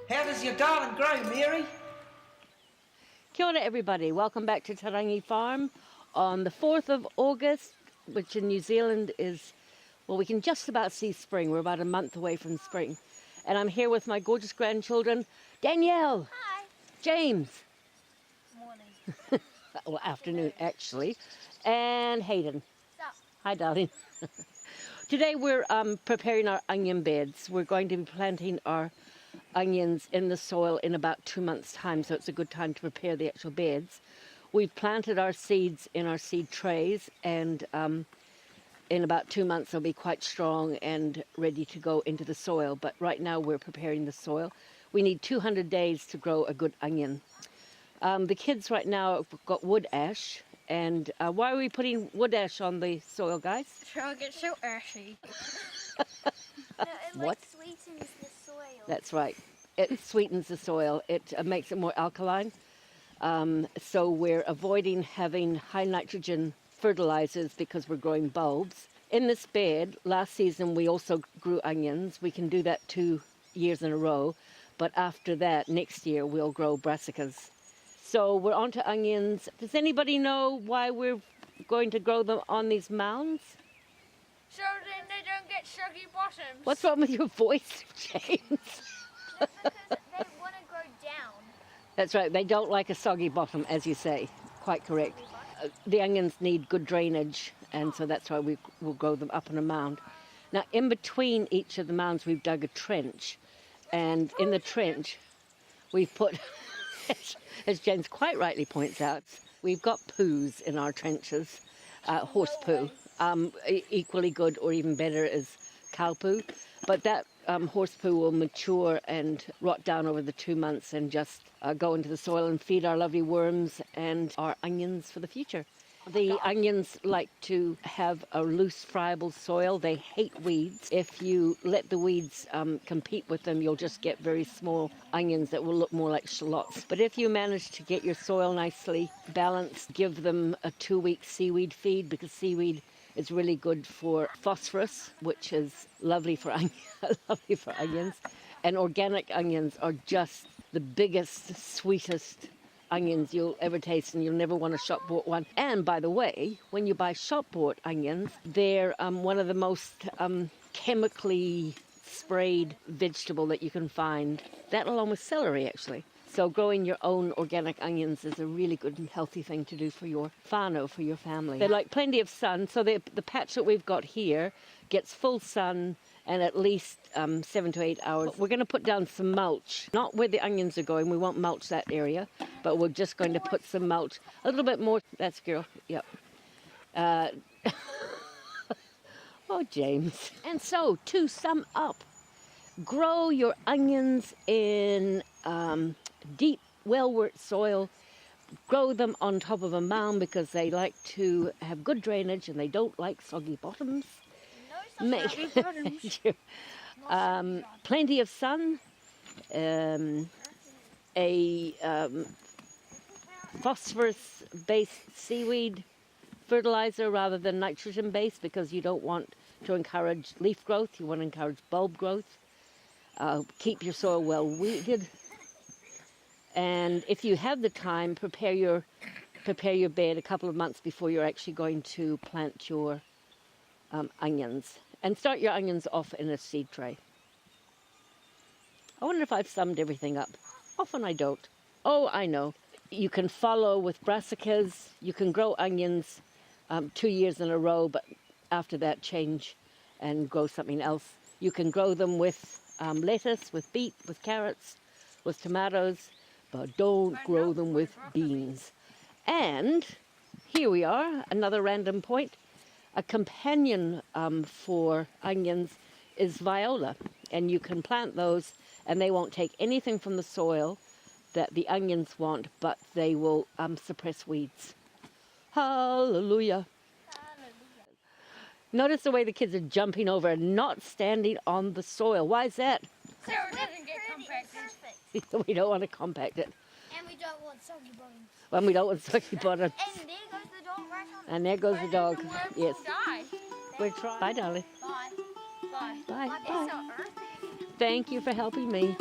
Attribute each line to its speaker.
Speaker 1: How does your garden grow, Mary?
Speaker 2: Kia ora everybody, welcome back to Tarangi Farm on the 4th of August, which in New Zealand is, well, we can just about see spring. We're about a month away from spring. And I'm here with my gorgeous grandchildren, Danielle.
Speaker 3: Hi.
Speaker 2: James.
Speaker 3: Morning.
Speaker 2: Well, afternoon actually. And Hayden.
Speaker 3: Sup?
Speaker 2: Hi, darling. Today we're preparing our onion beds. We're going to be planting our onions in the soil in about 2 months' time, so it's a good time to prepare the actual beds. We've planted our seeds in our seed trays, and in about 2 months they'll be quite strong and ready to go into the soil. But right now we're preparing the soil. We need 200 days to grow a good onion. The kids right now have got wood ash. And why are we putting wood ash on the soil, guys?
Speaker 3: So it gets so ashy. No, it
Speaker 2: What?
Speaker 3: sweetens the soil.
Speaker 2: That's right. It sweetens the soil. It makes it more alkaline. So we're avoiding having high nitrogen fertilizers because we're growing bulbs. In this bed, last season we also grew onions. We can do that 2 years in a row. But after that, next year, we'll grow brassicas. So we're on to onions. Does anybody know why we're going to grow them on these mounds?
Speaker 3: So then they don't get soggy bottoms.
Speaker 2: What's wrong with your voice, James?
Speaker 3: No, because they want to grow down.
Speaker 2: That's right, they don't like a soggy bottom, as you say. Quite correct. The onions need good drainage, and so that's why we will grow them up on a mound. Now, in between each of the mounds, we've dug a trench, and in the trench, we've put, as James quite rightly points out, we've got poos in our trenches, horse poo. Equally good or even better is cow poo, but that horse poo will mature and rot down over the 2 months and just go into the soil and feed our lovely worms and our onions for the future. The onions like to have a loose, friable soil. They hate weeds. If you let the weeds compete with them, you'll just get very small onions that will look more like shallots. But if you manage to get your soil nicely balanced, give them a 2-week seaweed feed, because seaweed is really good for phosphorous, which is lovely for onions. And organic onions are just the biggest, sweetest onions you'll ever taste, and you'll never want a shop-bought one. And by the way, when you buy shop-bought onions, they're one of the most chemically sprayed vegetable that you can find. That along with celery, actually. So growing your own organic onions is a really good and healthy thing to do for your whānau, for your family. They like plenty of sun, so the patch that we've got here gets full sun and at least 7 to 8 hours. We're going to put down some mulch, not where the onions are going. We won't mulch that area, but we're just going to put some mulch, a little bit more. That's girl, yep. Oh, James. And so, to sum up, grow your onions in deep, well-worked soil. Grow them on top of a mound because they like to have good drainage and they don't like soggy bottoms.
Speaker 3: Soggy bottoms.
Speaker 2: Plenty of sun, a phosphorus-based seaweed fertilizer rather than nitrogen-based, because you don't want to encourage leaf growth, you want to encourage bulb growth. Keep your soil well weeded. And if you have the time, prepare your bed a couple of months before you're actually going to plant your onions. And start your onions off in a seed tray. I wonder if I've summed everything up. Often I don't. Oh, I know. You can follow with brassicas. You can grow onions 2 years in a row, but after that change and grow something else. You can grow them with lettuce, with beet, with carrots, with tomatoes, but don't grow them with beans. And here we are, another random point. A companion for onions is viola, and you can plant those and they won't take anything from the soil that the onions want, but they will suppress weeds. Hallelujah.
Speaker 3: Hallelujah.
Speaker 2: Notice the way the kids are jumping over and not standing on the soil. Why is that?
Speaker 3: So it doesn't get compacted.
Speaker 2: We don't want to compact it.
Speaker 3: And we don't want soggy bottoms.
Speaker 2: When we don't want soggy bottoms.
Speaker 3: And there goes the dog right on.
Speaker 2: And there goes the dog.
Speaker 3: The worm
Speaker 2: Yes.
Speaker 3: will die.
Speaker 2: We're trying. Bye, darling.
Speaker 3: Bye. Bye.
Speaker 2: Bye.
Speaker 3: It's
Speaker 2: Bye.
Speaker 3: so earthy.
Speaker 2: Thank you for helping me.